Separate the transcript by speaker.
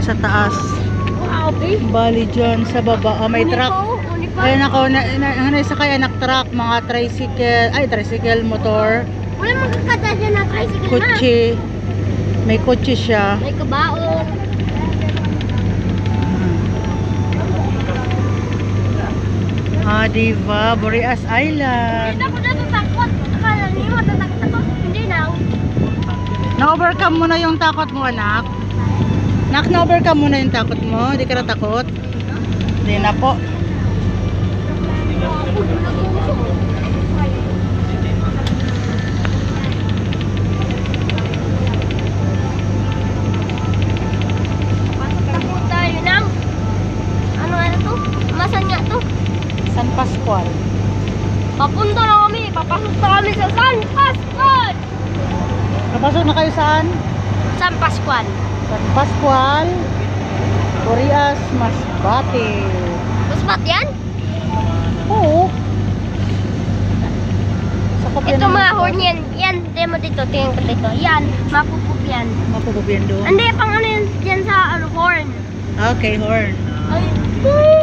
Speaker 1: sa taas. Bali dyan sa baba. Oh, may truck. Ayun ako, sakay anak truck, mga tricycle, motor.
Speaker 2: Wala magkakada dyan na tricycle na.
Speaker 1: Kutsi. May kutsi siya.
Speaker 2: May kabaong.
Speaker 1: Diba? Boreas Island.
Speaker 2: Hindi ako natatakot. Akala niyo matatakot ako. Hindi na.
Speaker 1: Na-overcome mo na yung takot mo, anak. Na-overcome mo na yung takot mo. Hindi ka natakot. Hindi na po.
Speaker 2: Tayo nang. Ano to? Masan nga to?
Speaker 1: San Pascual.
Speaker 2: Papunta na kami. Papasok na kami sa San Pascual.
Speaker 1: Napasok na kayo saan?
Speaker 2: San Pascual.
Speaker 1: San Pascual. Boreas Masbate.
Speaker 2: Masbat yan?
Speaker 1: Oo. Sakop yan
Speaker 2: Ito
Speaker 1: ng
Speaker 2: mga
Speaker 1: Masbate.
Speaker 2: horn yan. Yan. Tingnan mo dito. Tingnan ko dito. Yan. Mapupup yan.
Speaker 1: Mapupup yan doon.
Speaker 2: Hindi. Pang ano yan. Yan sa horn.
Speaker 1: Okay, horn.
Speaker 2: Ay.